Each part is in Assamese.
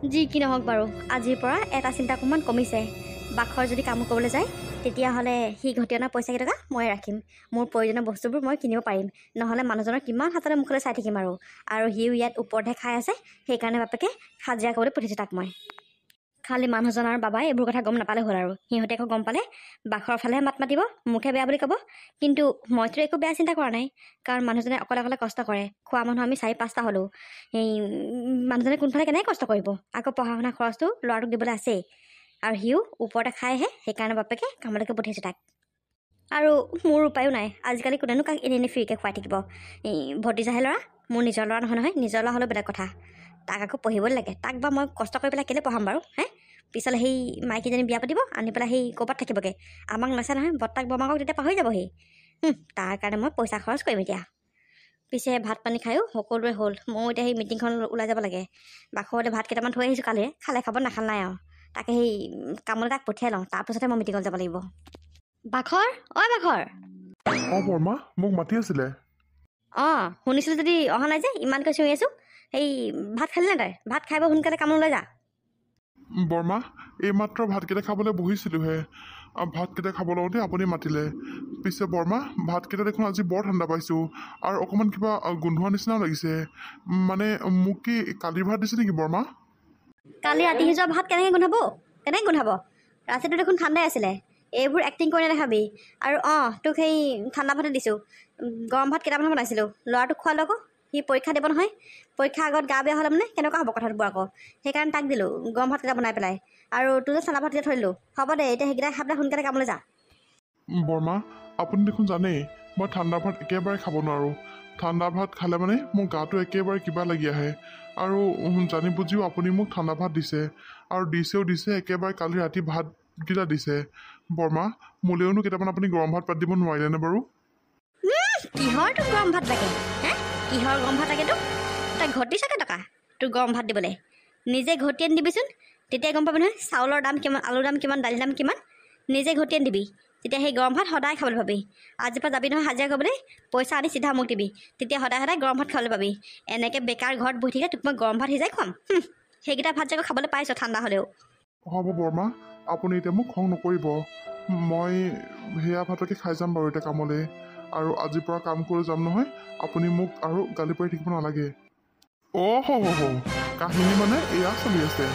যি কি নহওক বাৰু আজিৰ পৰা এটা চিন্তা অকণমান কমিছে। বাখৰ যদি কাম কৰিবলৈ যায় তেতিয়াহ'লে সি ঘটি অনা পইচাকেইটকা মই ৰাখিম। মোৰ প্ৰয়োজনীয় বস্তুবোৰ মই কিনিব পাৰিম। নহ'লে মানুহজনৰ কিমান হাততে মুখলৈ চাই থাকিম আৰু সিও ইয়াত ওপৰতহে খাই আছে। সেইকাৰণে বাপেকে হাজিৰা কৰিবলৈ পঠিয়াইছোঁ তাক মই। খালি মানুহজন আৰু বাবাই এইবোৰ কথা গম নাপালে হ'ল আৰু। সিহঁতে আকৌ গম পালে বাখৰ ফালেহে মাত মাতিব, মুখে বেয়া বুলি ক'ব। কিন্তু মইতো একো বেয়া চিন্তা কৰা নাই, কাৰণ মানুহজনে অকলে অকলে কষ্ট কৰে। খোৱা মানুহ আমি 4-5টা হ'লোঁ। সেই মানুহজনে কোনফালে কেনেকৈ কষ্ট কৰিব? আকৌ পঢ়া শুনা খৰচটো ল'ৰাটোক দিবলৈ আছেই। আৰু সিও ওপৰতে খাইহে, সেইকাৰণে বাপেকে কামলৈকে পঠিয়াইছোঁ তাক। আৰু মোৰ উপায়ো নাই। আজিকালি কোনেনো কাক এনেই ফ্ৰীকৈ খুৱাই থাকিব? এই ভতিজাহে ল'ৰা, মোৰ নিজৰ ল'ৰা নহয়। নিজৰ ল'ৰা হ'লেও বেলেগ কথা। তাক আকৌ পঢ়িবলৈ লাগে। তাক বা মই কষ্ট কৰি পেলাই কেলৈ পঢ়াম বাৰু? পিছলৈ সেই মাইকীজনী বিয়া পাতিব, আনি পেলাই সেই ক'ৰবাত থাকিবগৈ। আমাক নাচায় নহয়, বৰ্তাক বৰমাকক তেতিয়া পাহৰি যাবহি। তাৰ কাৰণে মই পইচা খৰচ কৰিম এতিয়া। পিছে ভাত পানী খায়ো সকলোৰে হ'ল। ময়ো এতিয়া সেই মিটিংখন ওলাই যাব লাগে। বাখৰতে ভাত কেইটামান থৈ আহিছোঁ কালিৰে, খালে খাব নাখালে নাই আৰু। তাকে সেই কামলৈ তাক পঠিয়াই লওঁ, তাৰপিছতে মই মিটিঙত যাব লাগিব। বাখৰ, ঐ বাখৰ। বৰ্মা, মোক মাতি আছিলে। শুনিছিলোঁ যদি অহা নাই যে, ইমানকৈ চিঞৰি আছোঁ। সেই ভাত খালি নে তই? ভাত খাই বৈ সোনকালে কামলৈ যা। বৰ্মা, এইমাত্ৰ ভাতকেইটা খাবলৈ বহিছিলোঁহে। ভাতকেইটা খাব লওঁতে আপুনি মাতিলে। পিছে বৰ্মা, ভাতকেইটা দেখোন আজি বৰ ঠাণ্ডা পাইছোঁ আৰু অকণমান কিবা গোন্ধোৱা নিচিনাও লাগিছে। মানে মোক কি কালিৰ ভাত দিছে নেকি বৰ্মা? কালি ৰাতি সিজোৱা ভাত কেনেকৈ গোন্ধাব? ৰাতিটো দেখোন ঠাণ্ডাই আছিলে। এইবোৰ এক্টিং কৰি নাখাবি। আৰু তোক সেই ঠাণ্ডা ভাতে দিছোঁ। গৰম ভাত কেইটামান বনাইছিলোঁ, ল'ৰাটোক খোৱালোঁ আকৌ। সি পৰীক্ষা দিব নহয়। পৰীক্ষাৰ আগত গা বেয়া হ'লে মানে কেনেকুৱা হ'ব কথাবোৰ আকৌ। সেইকাৰণে তাক দিলোঁ গৰম ভাতকেইটা বনাই পেলাই। আৰু তোৰ যে ঠাণ্ডা ভাতকেইটা থৈ দিলোঁ। হ'ব দে, এতিয়া সেইকেইটা খাই পেলাই সোনকালে কামলৈ যা। বৰ্মা, আপুনি দেখোন জানেই মই ঠাণ্ডা ভাত একেবাৰে খাব নোৱাৰোঁ। ঠাণ্ডা ভাত খালে মানে মোৰ গাটো একেবাৰে কিবা লাগি আহে। আৰু জানি বুজিও আপুনি মোক ঠাণ্ডা ভাত দিছে, আৰু দিছে একেবাৰে কালি ৰাতি ভাতকেইটা দিছে। বৰ্মা, মোলৈওনো কেইটামান আপুনি গৰম ভাত পাতি দিব নোৱাৰিলেনে বাৰু? কিহৰ তোক গৰম ভাত লাগে? কিহৰ গৰম ভাত লাগে তোক? তই ঘটি চাগে টকা তোৰ গৰম ভাত দিবলৈ। নিজে ঘটি আনি দিবিচোন, তেতিয়া গম পাবি নহয় চাউলৰ দাম কিমান, আলুৰ দাম কিমান, দালিৰ দাম কিমান। নিজে ঘটি আনি দিবি, তেতিয়া সেই গৰম ভাত সদায় খাবলৈ পাবি। আজিৰ পৰা যাবি নহয় হাজিৰা কৰিবলৈ, পইচা আনি চিধা মোক দিবি। তেতিয়া সদায় গৰম ভাত খাবলৈ পাবি। এনেকৈ বেকাৰ ঘৰত বহি থাকিলে তোক মই গৰম ভাত সিজাই খুৱাম। সেইকেইটা ভাত যে খাবলৈ পাইছ ঠাণ্ডা হ'লেও। হ'ব বৰ্মা, আপুনি এতিয়া মোক খং নকৰিব। মই সেয়া ভাতকে খাই যাম বাৰু এতিয়া কামলৈ। আৰু আজিৰ পৰা কাম কৰি যাম নহয়, আপুনি মোক আৰু গালি পাৰি থাকিব নালাগে। কাহিনী মানে এয়া চলি আছে।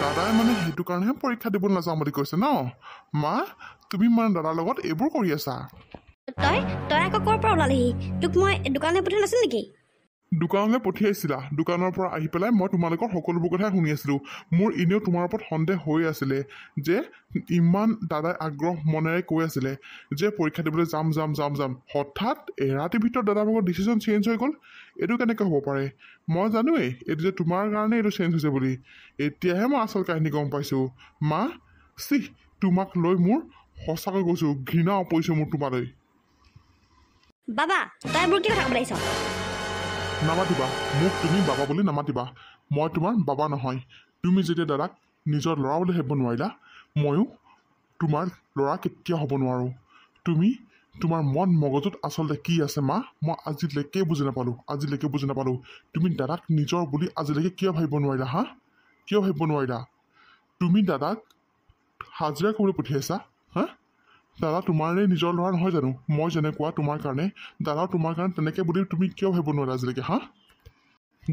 দাদাই মানে সেইটো কাৰণেহে পৰীক্ষা দিবলৈ নাযাওঁ বুলি কৈছে ন? মা, তুমি মানে দাদাৰ লগত এইবোৰ কৰি আছা? তই আকৌ ক'ৰ পৰা ওলালিহি? তোক মই দোকানলৈ পঠিওৱা নাছিল নেকি? দোকানলৈ পঠিয়াইছিলা। দোকানৰ পৰা আহি পেলাই মই তোমালোকৰ সকলোবোৰ কথাই শুনি আছিলোঁ। মোৰ এনেও তোমাৰ ওপৰত সন্দেহ হৈ আছিলে যে ইমান দাদাই আগ্ৰহ মনেৰে কৈ আছিলে যে পৰীক্ষা দিবলৈ যাম। হঠাৎ এৰাতিৰ ভিতৰত দাদাৰ লগত ডিচিশ্যন চেঞ্জ হৈ গ'ল। এইটো কেনেকৈ হ'ব পাৰে? মই জানোৱেই এইটো যে তোমাৰ কাৰণে এইটো চেঞ্জ হৈছে বুলি। এতিয়াহে মই আচল কাহিনী গম পাইছোঁ। মা, তোমাক লৈ মোৰ সঁচাকৈ কৈছোঁ ঘৃণা পৰিছে মোৰ তোমালৈ। বাবা, তই মোৰ কি কথা ক'বলৈ আহিছ? নামাতিবা মোক, তুমি বাবা বুলি নামাতিবা। মই তোমাৰ বাবা নহয়। তুমি যেতিয়া দাদাক নিজৰ ল'ৰা বুলি ভাবিব নোৱাৰিলা, ময়ো তোমাৰ ল'ৰা কেতিয়াও হ'ব নোৱাৰোঁ। তোমাৰ মন মগজুত আচলতে কি আছে মা, মই আজিলৈকে বুজি নাপালোঁ। তুমি দাদাক নিজৰ বুলি আজিলৈকে কিয় ভাবিব নোৱাৰিলা? কিয় ভাবিব নোৱাৰিলা? তুমি দাদাক হাজিৰা কৰিবলৈ পঠিয়াইছা। দাদা তোমাৰে নিজৰ ল'ৰা নহয় জানো? মই যেনেকুৱা তোমাৰ কাৰণে, দাদাও তোমাৰ কাৰণে তেনেকৈ বুলি তুমি কিয় ভাবিব নোৱাৰা আজিলৈকে?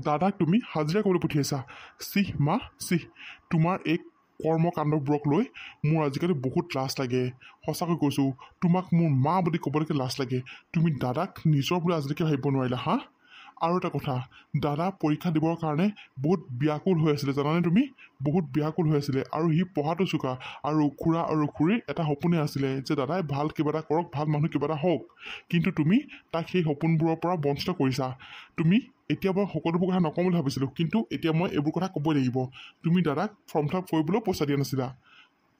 দাদাক তুমি হাজিৰা কৰিবলৈ পঠিয়াইছা। মা, তোমাৰ এই কৰ্মকাণ্ডবোৰক লৈ মোৰ আজিকালি বহুত লাজ লাগে। সঁচাকৈ কৈছোঁ, তোমাক মোৰ মা বুলি ক'বলৈকে লাজ লাগে। তুমি দাদাক নিজৰ বুলি আজিলৈকে ভাবিব নোৱাৰিলা। আৰু এটা কথা, দাদা পৰীক্ষা দিবৰ কাৰণে বহুত ব্যাকুল হৈ আছিলে জানানে? তুমি বহুত ব্যাকুল হৈ আছিলে। আৰু সি পঢ়াটো চোকা। আৰু খুৰা আৰু খুৰীৰ এটা সপোনে আছিলে যে দাদাই ভাল কিবা এটা কৰক, ভাল মানুহ কিবা এটা হওক। কিন্তু তুমি তাক সেই সপোনবোৰৰ পৰা বঞ্চিত কৰিছা। তুমি এতিয়া মই সকলোবোৰ কথা নকওঁ বুলি ভাবিছিলোঁ, কিন্তু এতিয়া মই এইবোৰ কথা ক'বই লাগিব। তুমি দাদাক ফৰ্ম ফিল আপ কৰিবলৈও পইচা দিয়া নাছিলা।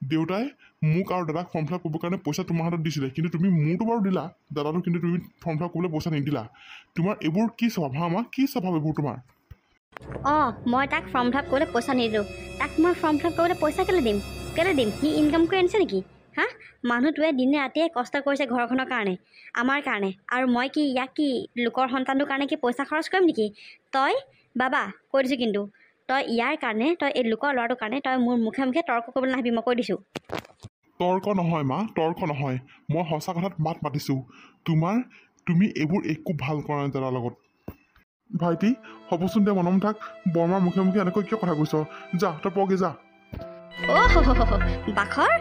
দেউতাই মোক আৰু দাদাক ফৰ্ম ফিল আপ কৰিবৰ কাৰণে পইচা তোমাৰ হাতত দিছিলে, কিন্তু তুমি মোৰতো বাৰু দিলা, দাদাটো কিন্তু তুমি ফৰ্ম ফিল আপ কৰিবলৈ পইচা নিদিলা। তোমাৰ এইবোৰ কি স্বভাৱ? কি স্বভাৱ এইবোৰ তোমাৰ? মই তাক ফৰ্ম ফিল আপ কৰিবলৈ পইচা নিদিলোঁ। তাক মই ফৰ্ম ফিল আপ কৰিবলৈ পইচা কেলৈ দিম? সি ইনকাম কৰি আনিছে নেকি? মানুহটোৱে দিনে ৰাতিয়ে কষ্ট কৰিছে ঘৰখনৰ কাৰণে, আমাৰ কাৰণে। আৰু মই কি ইয়াক কি লোকৰ সন্তানটোৰ কাৰণে কি পইচা খৰচ কৰিম নেকি? তই বাবা কৈ দিছোঁ কিন্তু তই ইয়াৰ কাৰণে তই এই লোকৰ ল'ৰাটোৰ কাৰণে তই মোৰ মুখে মুখে তৰ্ক কৰিবলৈ নাহিবি, মই কৈ দিছোঁ। তৰ্ক নহয় মা, তৰ্ক নহয়। মই সঁচা কথাত মাত মাতিছোঁ। তুমি এইবোৰ একো ভাল কৰা নাই দাদাৰ লগত। ভাইটি হ'বচোন দে, মনে মনে থাক। বৰমাৰ মুখে মুখে এনেকৈ কিয় কথা কৈছ? যা তই পগে যা। বাখৰ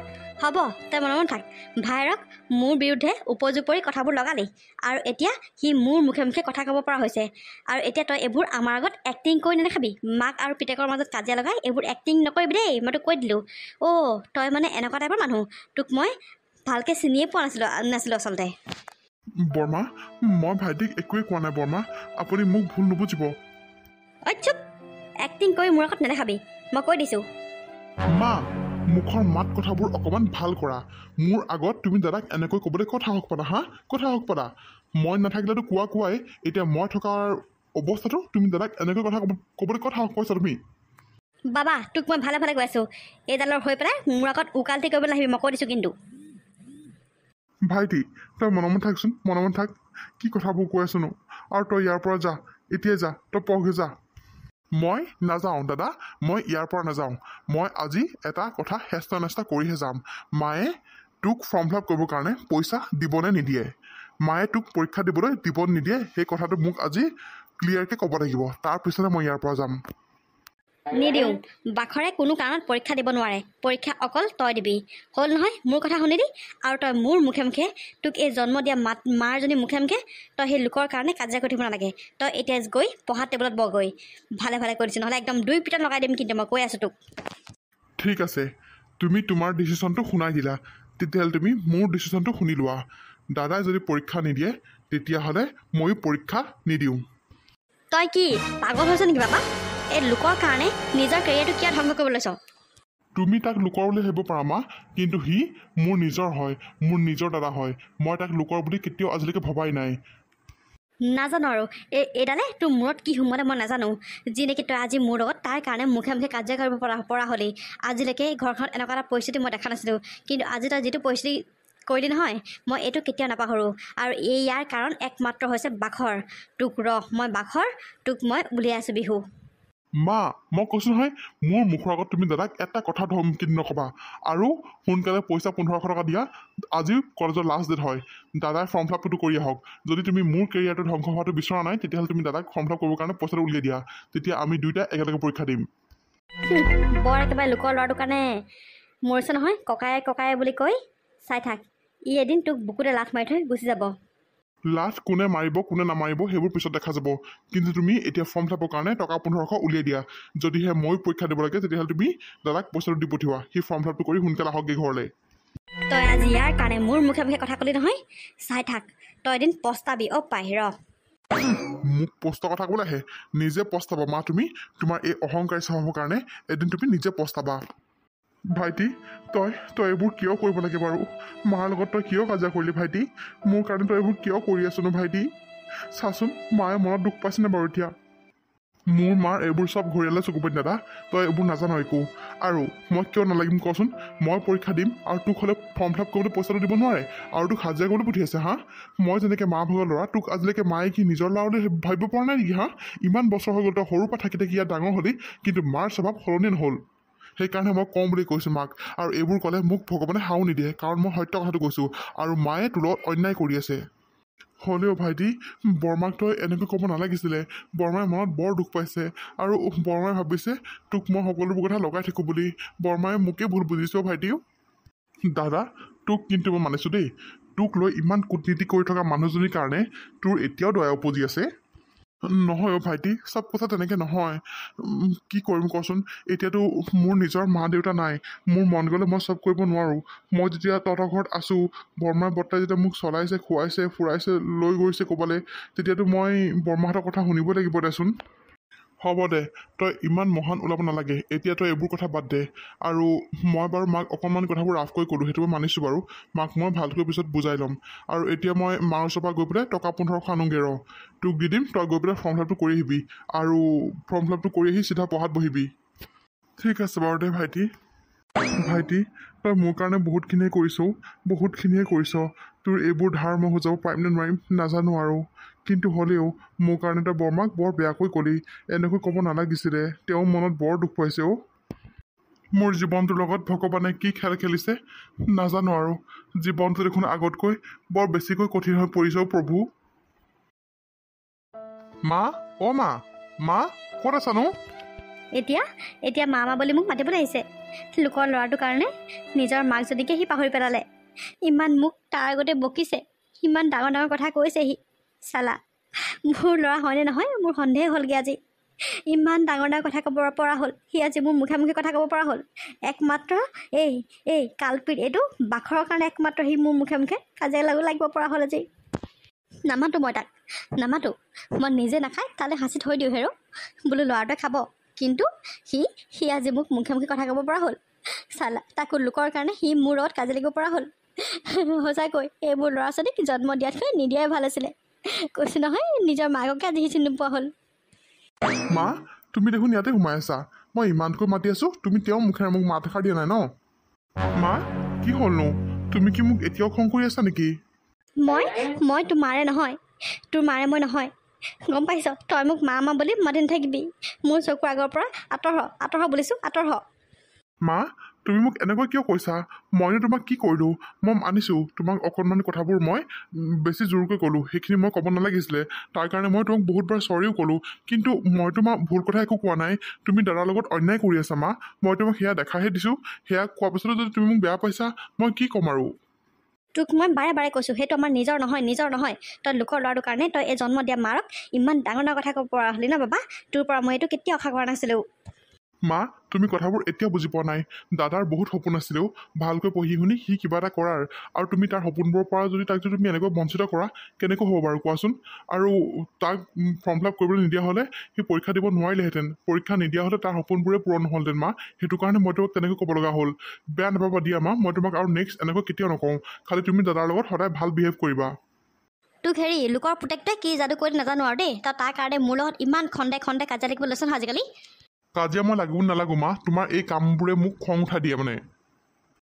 হ'ব, তই মনে মনে থাক। ভাইৰক মোৰ বিৰুদ্ধে উপযোগী কথাবোৰ লগালি, আৰু এতিয়া সি মোৰ মুখে মুখে কথা ক'ব পৰা হৈছে। আৰু এতিয়া তই এইবোৰ আমাৰ আগত এক্টিং কৰি নেদেখাবি। মাক আৰু পিতেকৰ মাজত কাজিয়া লগাই এইবোৰ এক্টিং নকৰিবি দেই, মই তোক কৈ দিলোঁ। তই মানে এনেকুৱা টাইপৰ মানুহ, তোক মই ভালকৈ চিনিয়ে পোৱা নাছিলোঁ আচলতে। বৰমা, মই ভাইটিক একোৱেই কোৱা নাই বৰমা, আপুনি মোক ভুল নুবুজিব। চুপ, এক্টিং কৰি মোৰ আগত নেদেখাবি, মই কৈ দিছোঁ। মা, মুখৰ মাত কথাবোৰ অকণমান ভাল কৰা। মোৰ আগত তুমি দাদাক এনেকৈ ক'বলৈ ক'ত সাহস পালা? ক'ত সাহস পালা? মই নাথাকিলেতো কোৱাই, এতিয়া মই থকাৰ অৱস্থাটো তুমি দাদাক এনেকৈ কথা ক'বলৈ ক'ত সাহস পাইছা তুমি? বাবা, তোক মই ভালে ভালে কৈ আছোঁ, এইডালৰ হৈ পেলাই মোৰ আগত উকালতি কৰিবলৈ নাহিবি, মই কৈ দিছোঁ কিন্তু। ভাইটি তই মনে মনে থাকচোন, মনে মনে থাক। কি কথাবোৰ কৈ আছোনো? আৰু তই ইয়াৰ পৰা যা, এতিয়াই যা, তই পঢ়ি যা। মই নাযাওঁ দাদা, মই ইয়াৰ পৰা নাযাওঁ। মই আজি এটা কথা হেঁচা নেচা কৰিহে যাম। মায়ে তোক ফৰ্ম ফিল আপ কৰিবৰ কাৰণে পইচা দিবনে নিদিয়ে, মায়ে তোক পৰীক্ষা দিবলৈ দিব নিদিয়ে, সেই কথাটো মোক আজি ক্লিয়াৰকৈ ক'ব লাগিব। তাৰপিছতে মই ইয়াৰ পৰা যাম। নিদিওঁ, বাখৰে কোনো কাৰণত পৰীক্ষা দিব নোৱাৰে। পৰীক্ষা অকল তই দিবি, হ'ল নহয়? মোৰ কথা শুনিলি? আৰু তই মোৰ মুখে মুখে তোক এই জন্ম দিয়া মাৰজনী মুখে মুখে তই সেই লোকৰ কাৰণে কাজিয়া কৰি থাকিব নালাগে। তই এতিয়া গৈ পঢ়া টেবুলত বহগৈ। ভালে ভালে কৈ দিছোঁ, নহ'লে একদম 2 পিটন লগাই দিম কিন্তু, মই কৈ আছোঁ তোক। ঠিক আছে, তুমি তোমাৰ ডিচিশ্যনটো শুনাই দিলা, তেতিয়াহ'লে তুমি মোৰ ডিচিশ্যনটো শুনি লোৱা। দাদাই যদি পৰীক্ষা নিদিয়ে তেতিয়াহ'লে ময়ো পৰীক্ষা নিদিওঁ। তই কি পাগল হৈছ নেকি বাবা? এই লোকৰ কাৰণে নিজৰ কেৰিয়াৰটো কিয় ধ্বংস কৰিব লৈছ? তুমি তাক লোকৰ বুলি ভাবিব পাৰা মা, কিন্তু সি মোৰ নিজৰ হয়, মোৰ নিজৰ দাদা হয়। মই তাক লোকৰ বুলি কেতিয়াও আজিলৈকে ভবাই নাই। নাজানো আৰু এইডালে তোৰ মূৰত কি সোমালে মই নাজানো। যি নেকি তই আজি মোৰ লগত তাৰ কাৰণে মুখে মুখে কাজিয়া কৰিব পৰা হ'লি। আজিলৈকে ঘৰখনত এনেকুৱা এটা পৰিস্থিতি মই দেখা নাছিলোঁ, কিন্তু আজি তই যিটো পৰিস্থিতি কৰিলি নহয়, মই এইটো কেতিয়াও নাপাহৰোঁ। আৰু ইয়াৰ কাৰণ একমাত্ৰ হৈছে বাখৰ। তোক মই উলিয়াই আছোঁ বিহু। মা, মই কৈছোঁ নহয়, মোৰ মুখৰ আগত তুমি দাদাক এটা কথা ধমকি নক'বা। আৰু সোনকালে পইচা 1500 টকা দিয়া। আজি কলেজৰ লাষ্ট ডেট হয়, দাদাই ফৰ্ম ফিল আপটো কৰি আহক। যদি তুমি মোৰ কেৰিয়াৰটো ধ্বংস হোৱাটো বিচৰা নাই, তেতিয়াহ'লে তুমি দাদাক ফৰ্ম ফিল আপ কৰিবৰ কাৰণে পইচাটো উলিয়াই দিয়া। তেতিয়া আমি দুয়োটাই একেলগে পৰীক্ষা দিম। বৰ একেবাৰে লোকৰ ল'ৰাটোৰ কাৰণে মৰিছে নহয়, ককায়ে বুলি কৈ চাই থাক। ই এদিন তোক বুকুতে লাথ মাৰি থৈ গুচি যাব। লাষ্ট কোনে মাৰিব কোনে নামাৰিব সেইবোৰ পিছত দেখা যাব, কিন্তু তুমি এতিয়া ফৰ্ম ফিল আপৰ কাৰণে টকা 1500 উলিয়াই দিয়া। যদিহে মই পৰীক্ষা দিব লাগে তেতিয়াহ'লে তুমি দাদাক পইচাটো দি পঠিওৱা। সি ফৰ্ম ফিল আপটো কৰি সোনকালে আহকগৈ ঘৰলৈ। তই আজি ইয়াৰ কাৰণে মোৰ মুখে মুখে কথা ক'লি নহয়, চাই থাক, তই এদিন পস্তাবি। পাই মোক পস্ত কথা ক'বলৈ আহে, নিজে পস্তাবা মা। তুমি তোমাৰ এই অহংকাৰী স্বভাৱৰ কাৰণে এদিন তুমি নিজে পস্তাবা। ভাইটি তই এইবোৰ কিয় কৰিব লাগে বাৰু? মাৰ লগত তই কিয় কাজিয়া কৰিলি ভাইটি? মোৰ কাৰণে তই এইবোৰ কিয় কৰি আছনো ভাইটি? চাচোন মায়ে মনত দুখ পাইছেনে বাৰু এতিয়া? মোৰ মাৰ এইবোৰ চব ঘূৰিয়ালে চকুপাতি দাদা, তই এইবোৰ নাজানো একো। আৰু মই কিয় নালাগিম কচোন? মই পৰীক্ষা দিম আৰু তোক হ'লে ফৰ্ম ফিল আপ কৰিবলৈ পইচাটো দিব নোৱাৰে, আৰু তোক হাজিৰা কৰিবলৈ পঠিয়াইছে। মই যেনেকৈ মা ভাগৰ ল'ৰা, তোক আজিলৈকে মায়ে কি নিজৰ ল'ৰা বুলি ভাবিব পৰা নাই নেকি? ইমান বছৰ হৈ গ'ল, তই সৰুৰ পৰা থাকি ইয়াত ডাঙৰ হ'লি, কিন্তু মাৰ স্বভাৱ সলনি নহ'ল। সেইকাৰণে মই কওঁ বুলি কৈছোঁ মাক। আৰু এইবোৰ ক'লে মোক ভগৱানে সাও নিদিয়ে, কাৰণ মই সত্য কথাটো কৈছোঁ। আৰু মায়ে তোৰ লগত অন্যায় কৰি আছে। হ'লেও ভাইটি, বৰমাক তই এনেকৈ ক'ব নালাগিছিলে। বৰমাই মনত বৰ দুখ পাইছে, আৰু বৰমাই ভাবিছে তোক মই সকলোবোৰ কথা লগাই থাকোঁ বুলি। বৰমাই মোকে ভুল বুজিছোঁ ভাইটি। দাদা তোক কিন্তু মই মানিছোঁ দেই, তোক লৈ ইমান কূটনীতি কৰি থকা মানুহজনীৰ কাৰণে তোৰ এতিয়াও দয়া উপজি আছে। নহয় ভাইটি, চব কথা তেনেকৈ নহয়। কি কৰিম কচোন? এতিয়াতো মোৰ নিজৰ মা দেউতা নাই। মোৰ মন গ'লে মই চব কৰিব নোৱাৰোঁ। মই যেতিয়া তহঁতৰ ঘৰত আছোঁ, বৰমাই বৰ্তাই যেতিয়া মোক চলাইছে, খুৱাইছে, ফুৰাইছে, লৈ গৈছে ক'ৰবালৈ, তেতিয়াতো মই বৰমাহঁতৰ কথা শুনিবই লাগিব দেচোন। হ'ব দে, তই ইমান মহান ওলাব নালাগে। এতিয়া তই এইবোৰ কথা বাদ দে। আৰু মই বাৰু মাক অকণমান কথাবোৰ ৰাফকৈ ক'লোঁ, সেইটো মই মানিছোঁ বাৰু। মাক মই ভালকৈ পিছত বুজাই ল'ম। আৰু এতিয়া মই মাৰ ওচৰৰ পৰা গৈ পেলাই টকা 1500 আনোগৈ ৰ, তোক দি দিম। তই গৈ পেলাই ফৰ্ম ফিল আপটো কৰি আহিবি, আৰু ফৰ্ম ফিল আপটো কৰি আহি চিধা পঢ়াত বহিবি। ঠিক আছে বাৰু দে ভাইটি। ভাইটি তই মোৰ কাৰণে বহুতখিনিয়ে কৰিছ। তোৰ এইবোৰ ধাৰ মই হৈ যাব পাৰিম নে নোৱাৰিম নাজানো আৰু, কিন্তু হ'লেও মোৰ কাৰণে তই বৰমাক বৰ বেয়াকৈ ক'লি। এনেকৈ ক'ব নালাগিছিলে। তেওঁ মনত বৰ দুখ পাইছে অ'। মোৰ জীৱনটোৰ লগত ভগৱানে কি খেল খেলিছে নাজানো আৰু। জীৱনটো দেখোন আগতকৈ বৰ বেছিকৈ কঠিন হৈ পৰিছে অ' প্ৰভু। মা, অ' মা, মা ক'ত আছানো? এতিয়া এতিয়া মা মা বুলি মোক মাতিবলৈ আহিছে। লোকৰ ল'ৰাটোৰ কাৰণে নিজৰ মাক যদিকে সি পাহৰি পেলালে। ইমান মোক তাৰ আগতে বকিছে, ইমান ডাঙৰ ডাঙৰ কথা কৈছে সি। চালা, মোৰ ল'ৰা হয়নে নহয় মোৰ সন্দেহ হ'লগৈ আজি। ইমান ডাঙৰ ডাঙৰ কথা ক'ব পৰা হ'ল সি আজি মোৰ মুখে মুখে কথা ক'ব পৰা হ'ল। একমাত্ৰ এই কালপিত এইটো বাখৰৰ কাৰণে একমাত্ৰ সি মোৰ মুখে মুখে কাজিয়া লাগিব পৰা হ'ল আজি। নামাতো মই তাক, নামাতো। মই নিজে নাখাই তালৈ সাঁচি থৈ দিওঁ হেৰো বোলো ল'ৰাটোৱে খাব। কিন্তু সি আজি মোক মুখে মুখে কথা ক'ব পৰা হ'ল। চালা, তাকো লোকৰ কাৰণে সি মোৰ লগত কাজিয়া লাগিব পৰা হ'ল। সঁচাকৈ এইবোৰ ল'ৰা ছোৱালীক জন্ম দিয়াতকৈ নিদিয়াই ভাল আছিলে। কৈছোঁ নহয়, নিজৰ মাককে আজি সি চিনি নোপোৱা হ'ল। মা, তুমি দেখোন ইয়াতে সোমাই আছা। মই ইমানকৈ মাতি আছোঁ, তুমি তেওঁ মুখেৰে মোক মাত এষাৰ দিয়া নাই ন? মা, কি হ'লনো? তুমি কি মোক এতিয়াও খং কৰি আছা নেকি? মই তোৰ মাৰে নহয়, তোৰ মাৰে মই নহয়। গম পাইছ? তই মোক মা মা বুলি মাতি নাথাকিবি। মোৰ চকুৰ আগৰ পৰা আঁতৰ হ বুলিছোঁ, আঁতৰ হ। মা, তুমি মোক এনেকৈ কিয় কৈছা? মইনো তোমাক কি কৰিলোঁ? মই মানিছোঁ তোমাক অকণমান কথাবোৰ মই বেছি জোৰকৈ ক'লোঁ। সেইখিনি মই ক'ব নালাগিছিলে। তাৰ কাৰণে মই তোমাক বহুতবাৰ চৰিও ক'লোঁ। কিন্তু মই তোমাক ভুল কথা একো কোৱা নাই। তুমি দাদাৰ লগত অন্যায় কৰি আছা মা। মই তোমাক সেয়া দেখাহে দিছোঁ। সেয়া কোৱাৰ পিছতো যদি তুমি মোক বেয়া পাইছা, মই কি ক'ম আৰু? তোক মই বাৰে বাৰে কৈছোঁ, সেইটো আমাৰ নিজৰ নহয়। তই লোকৰ ল'ৰাটোৰ কাৰণে তই এই জন্ম দিয়া মাৰক ইমান ডাঙৰ ডাঙৰ কথা ক'ব পৰা হ'লি ন বাবা। তোৰ পৰা মই এইটো কেতিয়াও আশা কৰা নাছিলোঁ। মা, তুমি কথাবোৰ এতিয়া বুজি পোৱা নাই। দাদাৰ বহুত সপোন আছিলেও ভালকৈ পঢ়ি শুনি সি কিবা এটা কৰাৰ, আৰু তুমি তাৰ সপোনবোৰৰ পৰা যদি তাক যদি তুমি এনেকৈ বঞ্চিত কৰা, কেনেকৈ হ'ব বাৰু কোৱাচোন? আৰু তাক ফৰ্ম ফিল আপ কৰিবলৈ নিদিয়া হ'লে সি পৰীক্ষা দিব নোৱাৰিলেহেঁতেন। পৰীক্ষা নিদিয়া হ'লে তাৰ সপোনবোৰে পূৰণ নহ'লহেঁতেন মা। সেইটো কাৰণে মই তোমাক তেনেকৈ ক'ব লগা হ'ল। বেয়া নাপাবা দিয়া মা, মই তোমাক আৰু নেক্সট এনেকৈ কেতিয়াও নকওঁ। খালি তুমি দাদাৰ লগত সদায় ভাল বিহেভ কৰিবা। তোক লোকৰ পুতেকটোৱে কি যাদু কৰি নাজানো আৰু দেই। তই তাৰ কাৰণে মোৰ লগত ইমান খণ্ডে কাজিয়া লাগিব লৈছ নহয় আজিকালি। কাজিয়া মই লাগিব নালাগো মা, তোমাৰ এই কামবোৰে মোক খং উঠাই দিয়ে মানে।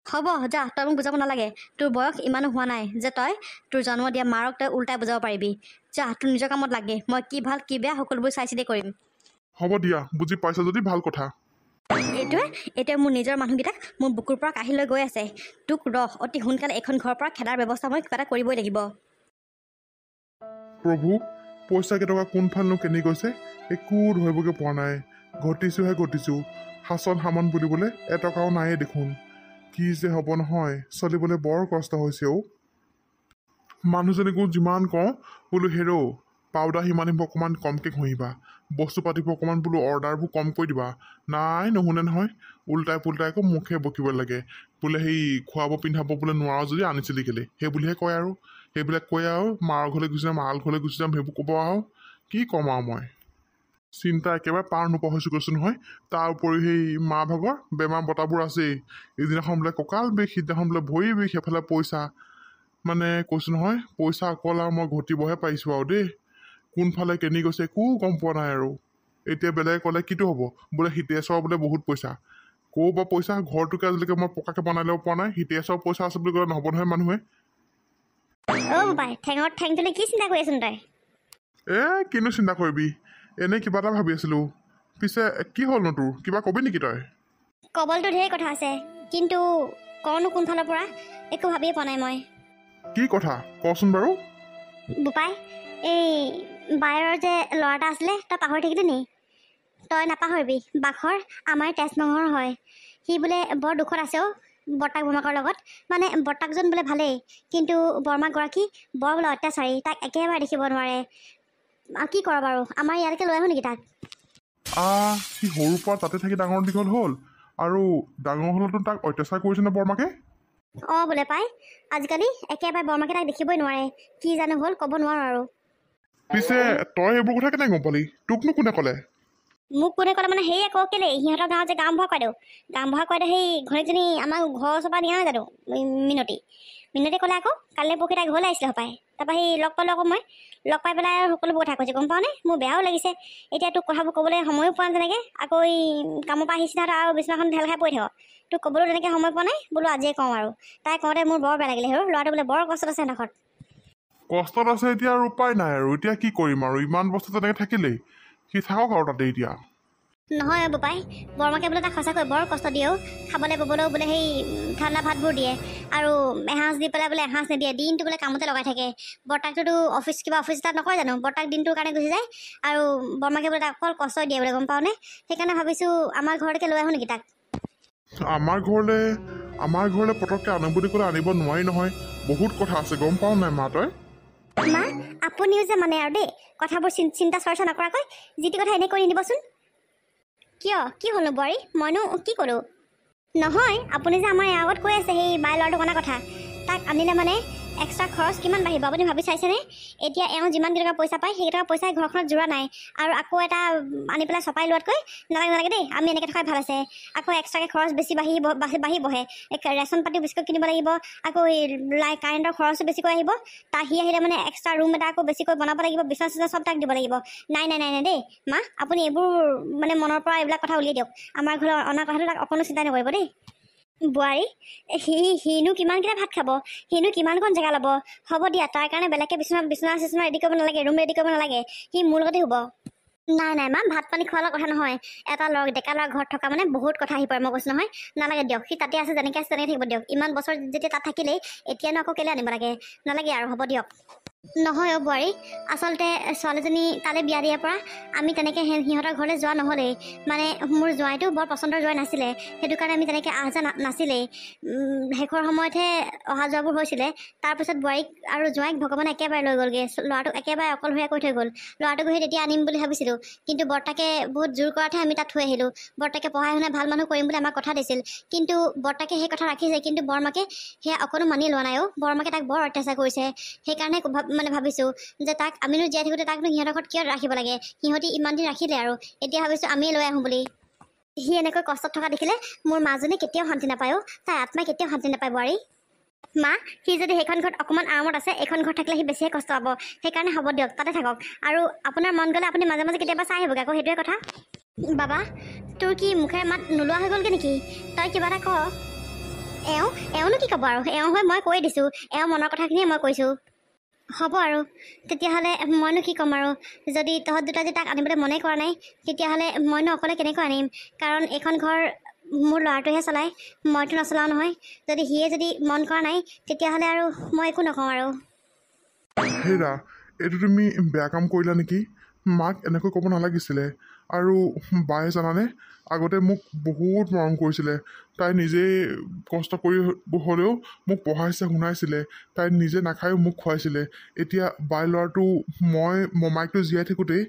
হ'ব যা, তই মোক বুজাব নালাগে। তোৰ বয়স ইমানো হোৱা নাই যে তই তোৰ জন্ম দিয়া মাৰক তই উল্টাই বুজাব পাৰিবি। যা, তোৰ নিজৰ কামত লাগে। মই কি ভাল কি বেয়া সকলোবোৰ চাই চিতি কৰিম। হ'ব দিয়া, বুজি পাইছা যদি ভাল কথা। এইটোৱে মোৰ নিজৰ মানুহকেইটাক মোৰ বুকুৰ পৰা কাঢ়ি লৈ গৈ আছে। তোক অতি সোনকালে এইখন ঘৰৰ পৰা খেদাৰ ব্যৱস্থা মই কিবা এটা কৰিবই লাগিব। প্ৰভু, পইচা কেইটকা কোনফালনো কেনি গৈছে একো ধৰিবগৈ পৰা নাই। ঘটিছোঁ। সাচন সামন বুলিবলৈ এটকাও নায়েই দেখোন। কি যে হ'ব নহয়, চলিবলৈ বৰ কষ্ট হৈছে অ'। মানুহজনীকো যিমান কওঁ বোলো হেৰৌ পাউদাৰ সিমান অকণমান কমকৈ ঘঁহিবা, বস্তু পাতিবোৰ অকণমান বোলো অৰ্ডাৰবোৰ কমকৈ দিবা। নাই, নুশুনে নহয়। উল্টাই পুল্টাই আকৌ মুখে বকিব লাগে। বোলে সেই খুৱাব পিন্ধাব বোলে নোৱাৰো যদি আনিছিলি কেলে, সেই বুলিহে কয় আৰু। সেইবিলাক কৈ আৰু মাৰ ঘৰলৈ গুচি যাম, মাৰ ঘৰলৈ গুচি যাম, সেইবোৰ ক'ব আৰু। কি ক'ম আৰু মই। চিন্তা একেবাৰে পাৰ নোপোৱা হৈছোঁ কৈছোঁ নহয়। তাৰ উপৰি সেই মা ভাগৰ বেমাৰ বতাবোৰ আছেই। ইদিনাখন বোলে কঁকাল বিষ, সিদিনাখন বোলে ভৰি বিষ, সেইফালে পইচা। মানে কৈছোঁ নহয়, পইচা অকল আৰু মই ঘটিবহে পাৰিছোঁ আৰু দেই। কোনফালে কেনি গৈছে একো গম পোৱা নাই আৰু। এতিয়া বেলেগে ক'লে কিটো হ'ব, বোলে হিতেশ্বৰ বোলে বহুত পইচা। ক'ৰ বা পইচা, ঘৰটোকে আজিলৈকে মই পকাকৈ বনাই ল'ব পৰা নাই। হিতেশ্বৰ পইচা আছে বুলি ক'লে নহ'ব নহয় মানুহে। ঠেঙত ঠেং তুলি কি চিন্তা কৰি আছোন তই? কিনো চিন্তা কৰিবি, এনেই কিবা এটা ভাবি আছিলোঁ। পিছে কি হ'লনো তোৰ, কিবা কবি নেকি তই? কবলতো ঢেৰ কথা আছে, কিন্তু কওঁনো কোনফালৰ পৰা একো ভাবিয়ে পোৱা নাই মই। কি কথা কচোন বাৰু? বোপাই, এই বায়ৰ যে ল'ৰা এটা আছিলে, তই পাহৰি থাকিলি নি? তই নাপাহৰিবি, বাখৰ আমাৰ তেজমঙৰ হয়। সি বোলে বৰ দুখত আছে অ' বৰ্তাক বৰমাকৰ লগত। মানে বৰ্তাকজন বোলে ভালেই, কিন্তু বৰমাকগৰাকী বৰ বোলে অত্যাচাৰী, তাক একেবাৰে দেখিব নোৱাৰে। কি কৰ বাৰু, আমাৰ ইয়ালৈকে লৈ আহোঁ নেকি তাক? সি সৰুৰ পৰা তাতে থাকি ডাঙৰ দীঘল হ'ল, আৰু ডাঙৰ হ'লতো তাক অত্যাচাৰ কৰিছেনে বৰমাকে? বোলে পাই, আজিকালি একেবাৰে বৰমাকে তাক দেখিবই নোৱাৰে। কি জানো হ'ল ক'ব নোৱাৰোঁ আৰু। পিছে তই এইবোৰ কথা কেনে গম পালি? তোকনো কোনে ক'লে? মোক কোনে ক'লে মানে সেই আকৌ কেলেই সিহঁতৰ গাঁৱত যে গাঁওবুঢ়া কয়দেউ সেই ঘৈণীয়েকজনী আমাৰ ঘৰৰ ওচৰৰ পৰা নিয়া নাই জানো, মিনতি ক'লে আকৌ কাইলৈ পৰহি তাই ঘৰলৈ আহিছিলে হপায়। তাৰপৰা সেই লগ পালোঁ আকৌ মই, লগ পাই পেলাই আৰু সকলোবোৰ কথা কৈছে গম পাওঁনে? মোৰ বেয়াও লাগিছে। এতিয়া তোক কথাবোৰ ক'বলৈ সময়ো পোৱা নাই তেনেকৈ। আকৌ এই কামৰ পৰা আহিছিনা আৰু বিছনাখন ঢেল খাই পৰি থাক। তোক ক'বলৈও তেনেকৈ সময় পোৱা নাই, বোলো আজিয়ে কওঁ আৰু। তাই কওঁতে মোৰ বৰ বেয়া লাগিলে ল'ৰাটো বোলে বৰ কষ্টত আছে সেইডোখৰত। কষ্টত আছে এতিয়া আৰু উপায় নাই আৰু এতিয়া কি কৰিম আৰু ইমান বস্তু তেনেকৈ থাকিলেই সি থাকক আৰু তাতে এতিয়া নহয় বোপাই বৰমাকে বোলে তাক সঁচাকৈ বৰ কষ্ট দিয়েও খাবলৈ ববলৈও বোলে সেই ঠাণ্ডা ভাতবোৰ দিয়ে আৰু এসাঁজ দি পেলাই বোলে এসাঁজ নিদিয়ে দিনটো বোলে কামতে লগাই থাকে বৰ্তাকটোতো কিবা অফিচ তাত নকয় জানো বৰ্তাক দিনটোৰ কাৰণে গুচি যায় আৰু বৰমাকে বোলে তাক অকল কষ্ট দিয়ে বোলে গম পাওঁনে সেইকাৰণে ভাবিছোঁ আমাৰ ঘৰলৈকে লৈ আহোঁ নেকি তাক আমাৰ ঘৰলৈ পটককৈ আনো বুলি ক'লে আনিব নোৱাৰি নহয় বহুত কথা আছে গম পাওঁ নাই মা তই মা আপুনিও যে মানে আৰু দেই কথাবোৰ চিন্তা চৰ্চা নকৰাকৈ যিটো কথা এনেই কৰি নিদিবচোন কিয় কি হ'লনো বোৱাৰী মইনো কি কৰোঁ নহয় আপুনি যে আমাৰ ইয়াৰ আগত কৈ আছে সেই বাই ল'ৰাটোক অনা কথা তাক আনিলে মানে এক্সট্ৰা খৰচ কিমান বাঢ়িব আপুনি ভাবি চাইছেনে এতিয়া এওঁ যিমান কেইটকা পইচা পায় সেইকেইটকা পইচাই ঘৰখনত জোৰা নাই আৰু আকৌ এটা আনি পেলাই চপাই লোৱাতকৈ নালাগে দেই আমি এনেকৈ থকাই ভাল আছে আকৌ এক্সট্ৰাকৈ খৰচ বেছি বাঢ়িবহে ৰেচন পাতি বেছিকৈ কিনিব লাগিব আকৌ এই কাৰেণ্টৰ খৰচো বেছিকৈ আহিব সি আহিলে মানে এক্সট্ৰা ৰুম এটা আকৌ বেছিকৈ বনাব লাগিব বিচনা চিচনা চব তাক দিব লাগিব নাই দেই মা আপুনি এইবোৰ মানে মনৰ পৰা এইবিলাক কথা উলিয়াই দিয়ক আমাৰ ঘৰত অনা কথাটো তাক অকণো চিন্তা নকৰিব দেই বোৱাৰী সিনো কিমানকেইটা ভাত খাব সিনো কিমানকণ জেগা ল'ব হ'ব দিয়া তাৰ কাৰণে বেলেগকৈ বিচনা চিচনা ৰেডি কৰিব নালাগে ৰুম ৰেডি কৰিব নালাগে সি মোৰ লগতে হ'ব নাই মা ভাত পানী খোৱাৰ কথা নহয় এটা ডেকা ল'ৰা ঘৰত থকা মানে বহুত কথা আহি পৰে মই কৈছোঁ নহয় নালাগে দিয়ক সি তাতে আছে যেনেকৈ আছে তেনেকৈ থাকিব দিয়ক ইমান বছৰ যেতিয়া তাত থাকিলেই এতিয়ানো আকৌ কেলৈ আনিব লাগে নালাগে আৰু হ'ব দিয়ক নহয় বোৱাৰী আচলতে ছোৱালীজনী তালৈ বিয়া দিয়াৰ পৰা আমি তেনেকৈ সিহঁতৰ ঘৰলৈ যোৱা নহ'লেই মানে মোৰ জোৱাইটো বৰ পচন্দৰ জোৱাই নাছিলে সেইটো কাৰণে আমি তেনেকৈ অহা যোৱা নাছিলেই শেষৰ সময়তহে অহা যোৱাবোৰ হৈছিলে তাৰপিছত বোৱাৰীক আৰু জোৱাইক ভগৱানে একেবাৰে লৈ গ'লগৈ ল'ৰাটোক একেবাৰে অকলশৰীয়া কৰি থৈ গ'ল ল'ৰাটোক সেই তেতিয়া আনিম বুলি ভাবিছিলোঁ কিন্তু বৰ্তাকে বহুত জোৰ কৰাতহে আমি তাত থৈ আহিলোঁ বৰ্তাকে পঢ়াই শুনাই ভাল মানুহ কৰিম বুলি আমাক কথা দিছিল কিন্তু বৰ্তাকে সেই কথা ৰাখিছে কিন্তু বৰমাকে সেয়া অকণো মানি লোৱা নাই বৰমাকে তাক বৰ অত্যাচাৰ কৰিছে সেইকাৰণে মানে ভাবিছোঁ যে তাক আমিনো জীয়াই থাকোঁতে তাকনো সিহঁতৰ ঘৰত কিয় ৰাখিব লাগে সিহঁতি ইমান দিন ৰাখিলে আৰু এতিয়া ভাবিছোঁ আমিয়ে লৈ আহোঁ বুলি সি এনেকৈ কষ্টত থকা দেখিলে মোৰ মাজনী কেতিয়াও শান্তি নাপায় তাই আত্মাই কেতিয়াও শান্তি নাপায় বোৱাৰী মা সি যদি সেইখন ঘৰত অকণমান আৰামত আছে এইখন ঘৰত থাকিলে সি বেছিহে কষ্ট পাব সেইকাৰণে হ'ব দিয়ক তাতে থাকক আৰু আপোনাৰ মন গ'লে আপুনি মাজে মাজে কেতিয়াবা চাই আহিবগৈ আকৌ সেইটোৱে কথা বাবা তোৰ কি মুখেৰে মাত নোলোৱা হৈ গ'লগৈ নেকি তই কিবা এটা ক এওঁনো কি ক'ব আৰু এওঁ হৈ মই কৈ দিছোঁ এওঁ মনৰ কথাখিনিয়ে মই কৈছোঁ হ'ব আৰু তেতিয়াহ'লে মইনো কি ক'ম আৰু যদি তহঁত দুটা যদি তাক আনিবলৈ মনেই কৰা নাই তেতিয়াহ'লে মইনো অকলে কেনেকৈ আনিম কাৰণ এইখন ঘৰ মোৰ ল'ৰাটোহে চলায় মইতো নচলাওঁ নহয় যদি সিয়ে যদি মন কৰা নাই তেতিয়াহ'লে আৰু মই একো নকওঁ আৰু হেৰা এইটো তুমি বেয়া কাম কৰিলা নেকি মাক এনেকৈ ক'ব নালাগিছিলে আৰু বায়ে জানানে আগতে মোক বহুত মৰম কৰিছিলে তাই নিজেই কষ্ট কৰি হ'লেও মোক পঢ়াইছে শুনাইছিলে তাই নিজে নাখায়ো মোক খুৱাইছিলে এতিয়া বাই ল'ৰাটো মই মমাইকটো জীয়াই থাকোঁতেই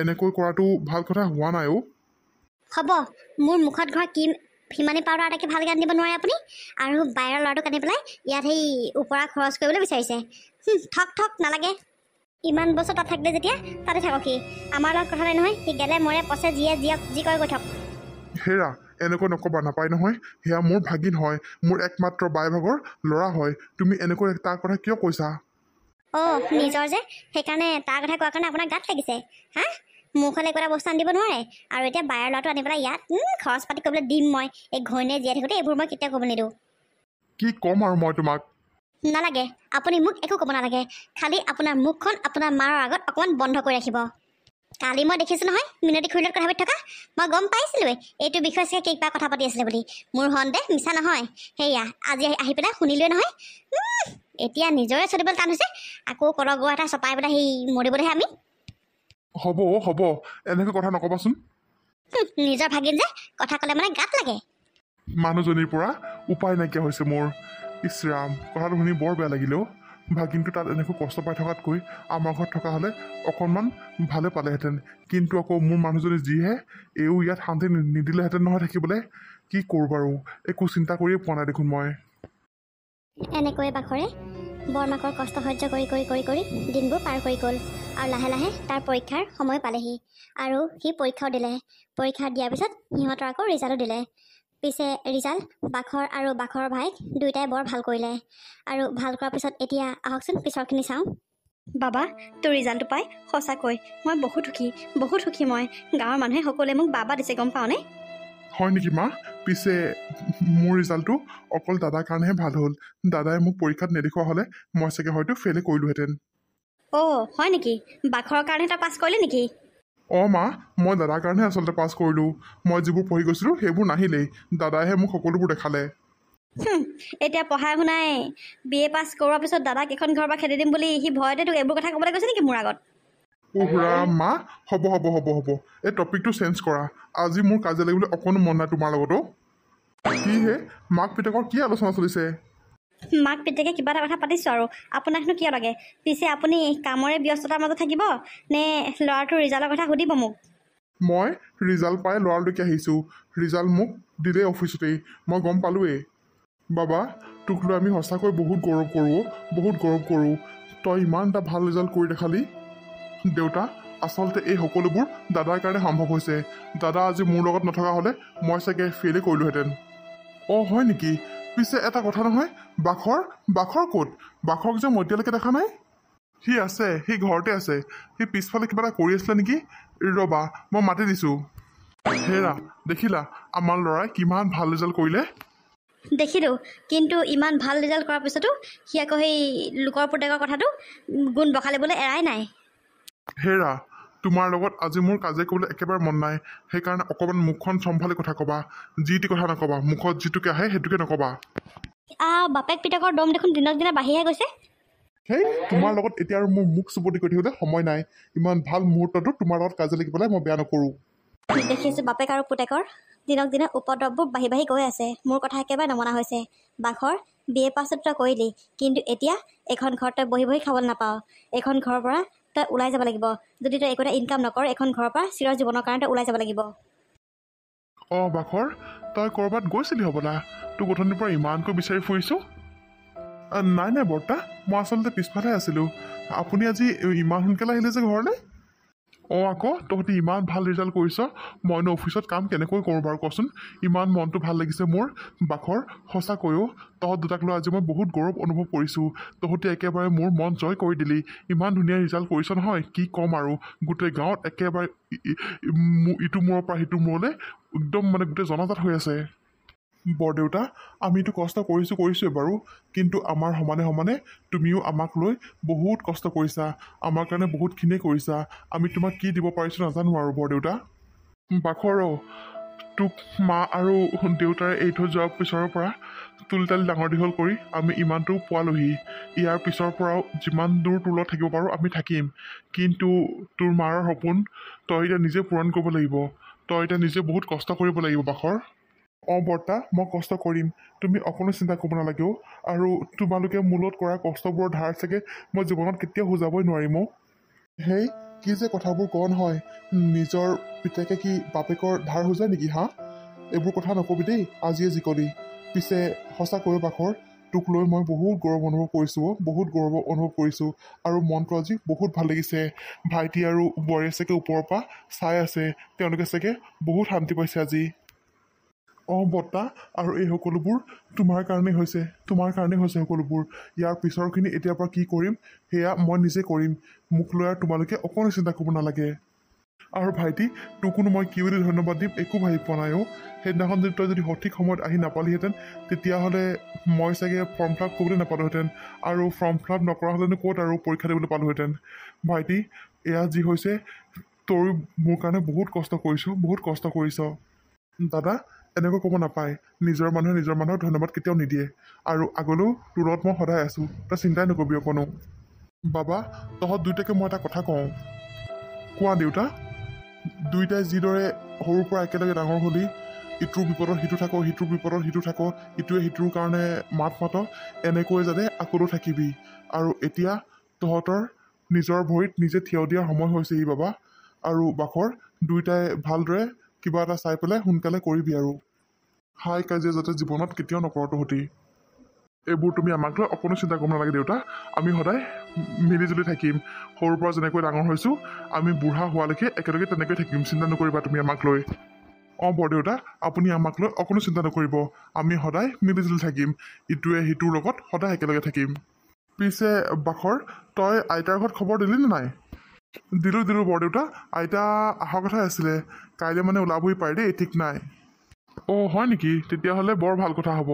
এনেকৈ কৰাটো ভাল কথা হোৱা নাই হ'ব মোৰ মুখত ঘৰ কি সিমানেই পাউডাৰ এটাকে ভালকৈ আনি দিব নোৱাৰে আপুনি আৰু বাহিৰৰ ল'ৰাটোক আনি পেলাই ইয়াত সেই ওপৰা খৰচ কৰিবলৈ বিচাৰিছে ঠক নালাগে ইমান বছৰ তাত থাকিলে যেতিয়া তাতে থাকক সি আমাৰ লগত কথা নাই নহয় সি গেলে মৰে পচে যিয়ে যি কৰে গৈ থাকক হেৰা এনেকৈ নক'বা নাপায় নহয় সেয়া মোৰ ভাগিন হয় মোৰ একমাত্ৰ বাই ভাগৰ ল'ৰা হয় তুমি এনেকৈ তাৰ কথা কিয় কৈছা নিজৰ যে সেইকাৰণে তাৰ কথা কোৱাৰ কাৰণে আপোনাৰ গাত লাগিছে হা মুখলৈ একো এটা বস্তু আনি দিব নোৱাৰে আৰু এতিয়া বায়ৰ ল'ৰাটো আনি পেলাই ইয়াত খৰচ পাতি কৰিবলৈ দিম মই এই ঘৈণীয়ে জীয়াই থাকোঁতে এইবোৰ মই কেতিয়াও ক'ব নিদিওঁ কি ক'ম আৰু মই তোমাক নালাগে আপুনি মোক একো ক'ব নালাগে খালি আপোনাৰ মুখখন আপোনাৰ মাৰৰ আগত অকণমান বন্ধ কৰি ৰাখিব কালি মই দেখিছোঁ নহয় মিনতী খুৰীৰ লগত কথা পাতি থকা মই গম পাইছিলোঁৱেই এইটো বিষয়ে চাগে কিবা কথা পাতি আছিলে বুলি মোৰ সন্দেহ মিছা নহয় সেয়া আজি আহি পেলাই শুনিলোৱে নহয় এতিয়া নিজৰে চলিবলৈ টান হৈছে আকৌ কলগৰ এটা চপাই পেলাই সেই মৰিবলৈহে আমি হ'ব এনেকৈ কথা নক'বাচোন নিজৰ ভাগিন যে কথা ক'লে মানে গাত লাগে মানুহজনীৰ পৰা উপায় নাইকিয়া হৈছে মোৰ ইছৰাম কথাটো শুনি বৰ বেয়া লাগিলেও ভাগিনটো তাত এনেকৈ কষ্ট পাই থকাতকৈ আমাৰ ঘৰত থকা হ'লে অকণমান ভালে পালেহেঁতেন কিন্তু আকৌ মোৰ মানুহজনী যিহে এও ইয়াত শান্তি নিদিলেহেঁতেন নহয় থাকিবলৈ কি কৰোঁ বাৰু একো চিন্তা কৰিয়ে পোৱা নাই দেখোন মই এনেকৈয়ে বাখৰে বৰমাকৰ কষ্ট সহ্য কৰি দিনবোৰ পাৰ কৰি গ'ল আৰু লাহে লাহে তাৰ পৰীক্ষাৰ সময় পালেহি আৰু সি পৰীক্ষাও দিলে পৰীক্ষা দিয়াৰ পিছত সিহঁতৰ আকৌ ৰিজাল্টো দিলে পিছে ৰিজাল্ট বাখৰ আৰু বাখৰৰ ভাইক দুয়োটাই বৰ ভাল কৰিলে আৰু ভাল কৰাৰ পিছত এতিয়া আহকচোন পিছৰখিনি চাওঁ বাবা তোৰ ৰিজাল্টটো পাই সঁচাকৈ মই বহুত সুখী মই গাঁৱৰ মানুহে সকলোৱে মোক বাবা দিছে গম পাওঁনে হয় নেকি মা পিছে মোৰ ৰিজাল্টটো অকল দাদাৰ কাৰণেহে ভাল হ'ল দাদাই মোক পৰীক্ষাত নেদেখুওৱা হ'লে মই চাগে হয়তো ফেইলে কৰিলোহেঁতেন অ' হয় নেকি? বাখৰৰ কাৰণে তই পাছ কৰিলি নেকি? অঁ মা, মই দাদাৰ কাৰণেহে আচলতে পাছ কৰিলোঁ। মই যিবোৰ পঢ়ি গৈছিলোঁ সেইবোৰ নাহিলেই, দাদাইহে মোক সকলোবোৰ দেখালে। এতিয়া পঢ়াই শুনাই BA পাছ কৰোৱাৰ পিছত দাদাক এখন ঘৰৰ পৰা খেদি দিম বুলি সি ভয়তে তোক এইবোৰ কথা ক'বলৈ কৈছে নেকি মোৰ আগত? মা, হ'ব এই টপিকটো চেঞ্জ কৰা। আজি মোৰ কাজিয়া লাগিবলৈ অকণো মন নাই তোমাৰ লগতো। কি হে, মাক পিতেকৰ কি আলোচনা চলিছে? মাক পিতেকে কিবা এটা কথা পাতিছোঁ আৰু আপোনাকনো কিয় লাগে? পিছে আপুনি কামৰে ব্যস্ততাৰ মাজত থাকিব নে ল'ৰাটোৰ ৰিজাল্টৰ কথা সুধিব মোক? মই ৰিজাল্ট পাই ল'ৰালৈকে আহিছোঁ। ৰিজাল্ট মোক দিলেই অফিচতেই, মই গম পালোৱেই। বাবা, তোক লৈ আমি সঁচাকৈ বহুত গৌৰৱ কৰোঁ, বহুত গৌৰৱ কৰোঁ। তই ইমান এটা ভাল ৰিজাল্ট কৰি দেখালি। দেউতা, আচলতে এই সকলোবোৰ দাদাৰ কাৰণে সম্ভৱ হৈছে। দাদা আজি মোৰ লগত নথকা হ'লে মই চাগে ফেইলেই কৰিলোঁহেঁতেন। অঁ হয় নেকি? পিছে এটা কথা নহয়, বাখৰ ক'ত? বাখৰক যে মই এতিয়ালৈকে দেখা নাই। সি আছে, সি ঘৰতে আছে। সি পিছফালে কিবা এটা কৰি আছিলে নেকি? ৰ'বা, মই মাতি দিছোঁ। হেৰা, দেখিলা আমাৰ ল'ৰাই কিমান ভাল ৰিজাল্ট কৰিলে? দেখিলোঁ, কিন্তু ইমান ভাল ৰিজাল্ট কৰাৰ পিছতো সি আকৌ সেই লোকৰ পুতেকৰ কথাটো গুণ বখালিবলৈ এৰাই নাই। হেৰা, তোমাৰ লগত আজি মোৰ কাজিয়া কৰিবলৈ একেবাৰে মন নাই। সেইকাৰণে অকণমান মুখখন চম্ভালি কথা ক'বা। যি টি কথা নক'বা, মুখত যিটোকে আহে সেইটোকে নক'বা। বাপেক পিতেকৰ দম দেখোন দিনক দিনে বাঢ়িহে গৈছে। সেই তোমাৰ লগত এতিয়া আৰু মোৰ মুখ চুপতি কৰি থাকিবলৈ সময় নাই। ইমান ভাল মুহূৰ্তটো তোমাৰ লগত কাজিয়া লাগি পেলাই মই বেয়া নকৰোঁ। দেখিছোঁ বাপেক আৰু পুতেকৰ দিনক দিনে উপদ্ৰৱবোৰ বাঢ়ি বাঢ়ি গৈ আছে। মোৰ কথা একেবাৰে নমনা হৈছে। বাখৰ BA পাছত তই কৰিলি, কিন্তু এতিয়া এইখন ঘৰত তই বহি বহি খাবলৈ নাপাওঁ। এইখন ঘৰৰ পৰা তই ওলাই যাব লাগিব। যদি তই একো এটা ইনকাম নকৰ, এইখন ঘৰৰ পৰা চিৰ জীৱনৰ কাৰণে তই ওলাই যাব লাগিব। অঁ বাখৰ, তই ক'ৰবাত গৈছিলি হ'বলা? তোক গধূলিৰ পৰা ইমানকৈ বিচাৰি ফুৰিছোঁ। নাই বৰ্তা, মই আচলতে পিছফালে আছিলোঁ। আপুনি আজি ইমান সোনকালে আহিলে যে ঘৰলৈ? অঁ আকৌ, তহঁতি ইমান ভাল ৰিজাল্ট কৰিছ। মইনো অফিচত কাম কেনেকৈ কৰোঁ বাৰু কচোন? ইমান মনটো ভাল লাগিছে মোৰ। বাখৰ, সঁচাকৈও তহঁত দুটাক লৈ আজি মই বহুত গৌৰৱ অনুভৱ কৰিছোঁ। তহঁতি একেবাৰে মোৰ মন জয় কৰি দিলি। ইমান ধুনীয়া ৰিজাল্ট কৰিছ নহয়, কি ক'ম আৰু। গোটেই গাঁৱত একেবাৰে ইটো মূৰৰ পৰা সিটো মূৰলৈ একদম গোটেই জনাজাত হৈ আছে। বৰদেউতা, আমিতো কষ্ট কৰিছোঁৱে বাৰু, কিন্তু আমাৰ সমানে সমানে তুমিও আমাক লৈ বহুত কষ্ট কৰিছা। আমাৰ কাৰণে বহুতখিনিয়ে কৰিছা। আমি তোমাক কি দিব পাৰিছোঁ নাজানো আৰু বৰদেউতা। বাখৰ, তোক মা আৰু দেউতাৰে এৰি থৈ যোৱাৰ পিছৰ পৰা তুলি তালি ডাঙৰ দীঘল কৰি আমি ইমানটো পোৱালোহি। ইয়াৰ পিছৰ পৰাও যিমান দূৰ তোৰ লগত থাকিব পাৰোঁ আমি থাকিম, কিন্তু তোৰ মাৰ সপোন তই এতিয়া নিজে পূৰণ কৰিব লাগিব। তই এতিয়া নিজে বহুত কষ্ট কৰিব লাগিব বাখৰ। অঁ বৰ্তা, মই কষ্ট কৰিম, তুমি অকণো চিন্তা কৰিব নালাগেও। আৰু তোমালোকে মোৰ লগত কৰা কষ্টবোৰৰ ধাৰ চাগে মই জীৱনত কেতিয়াও বুজাবই নোৱাৰিম। সেই কি যে কথাবোৰ কওঁ নহয়, নিজৰ পিতেকে কি বাপেকৰ ধাৰ সুজায় নেকি? এইবোৰ কথা নকবি দেই, আজিয়ে জিকলি। পিছে সঁচাকৈ বাখৰ, তোক লৈ মই বহুত গৌৰৱ অনুভৱ কৰিছোঁ, বহুত গৌৰৱ অনুভৱ কৰিছোঁ। আৰু মনটো আজি বহুত ভাল লাগিছে। ভাইটি আৰু বোৱাৰীয়ে চাগে ওপৰৰ পৰা চাই আছে, তেওঁলোকে চাগে বহুত শান্তি পাইছে আজি। অঁ বৰ্তা, আৰু এই সকলোবোৰ তোমাৰ কাৰণেই হৈছে, সকলোবোৰ। ইয়াৰ পিছৰখিনি এতিয়াৰ পৰা কি কৰিম সেয়া মই নিজে কৰিম। মোক লৈ আৰু তোমালোকে অকণো চিন্তা কৰিব নালাগে। আৰু ভাইটি, তোকোনো মই কি বুলি ধন্যবাদ দিম একো ভাবি পোৱা নাই। সেইদিনাখন যদি তই সঠিক সময়ত আহি নাপালিহেঁতেন, তেতিয়াহ'লে মই চাগে ফৰ্ম ফিল আপ কৰিবলৈ নাপালোহেঁতেন। আৰু ফৰ্ম ফিল আপ নকৰা হ'লেনো ক'ত আৰু পৰীক্ষা দিবলৈ পালোহেঁতেন। ভাইটি, এয়া যি হৈছে, তয়ো মোৰ কাৰণে বহুত কষ্ট কৰিছ। দাদা, এনেকৈ ক'ব নাপায়। নিজৰ মানুহে নিজৰ মানুহক ধন্যবাদ কেতিয়াও নিদিয়ে। আৰু আগলৈও তোৰ লগত মই সদায় আছোঁ, তই চিন্তাই নকৰিবি অকণো। বাবা, তহঁত দুয়োটাকে মই এটা কথা কওঁ। কোৱা দেউতা। দুয়োটাই যিদৰে সৰুৰ পৰা একেলগে ডাঙৰ হ'লি, ইটোৰ বিপদত সিটো থাক, সিটোৰ বিপদত সিটো থাক, ইটোৱে সিটোৰ কাৰণে মাত মাত, এনেকৈ যাতে আগলৈও থাকিবি। আৰু এতিয়া তহঁতৰ নিজৰ ভৰিত নিজে থিয় দিয়াৰ সময় হৈছেহি বাবা। আৰু বাখৰ, দুয়োটাই ভালদৰে কিবা এটা চাই পেলাই সোনকালে কৰিবি আৰু। হাই কাজিয়া যাতে জীৱনত কেতিয়াও নকৰ তহঁতি। এইবোৰ তুমি আমাক লৈ অকণো চিন্তা কৰিব নালাগে দেউতা। আমি সদায় মিলিজুলি থাকিম। সৰুৰ পৰা যেনেকৈ ডাঙৰ হৈছোঁ, আমি বুঢ়া হোৱালৈকে একেলগে তেনেকৈ থাকিম। চিন্তা নকৰিবা তুমি আমাক লৈ। অঁ বৰদেউতা, আপুনি আমাক লৈ অকণো চিন্তা নকৰিব। আমি সদায় মিলিজুলি থাকিম, ইটোৱে সিটোৰ লগত সদায় একেলগে থাকিম। পিছে বাখৰ, তই আইতাৰ ঘৰত খবৰ দিলি নে নাই? দিলোঁ বৰদেউতা। আইতা অহাৰ কথাই আছিলে, কাইলৈ ওলাবহি পাৰে দেই, ঠিক নাই। অঁ হয় নেকি? তেতিয়াহ'লে বৰ ভাল কথা হ'ব।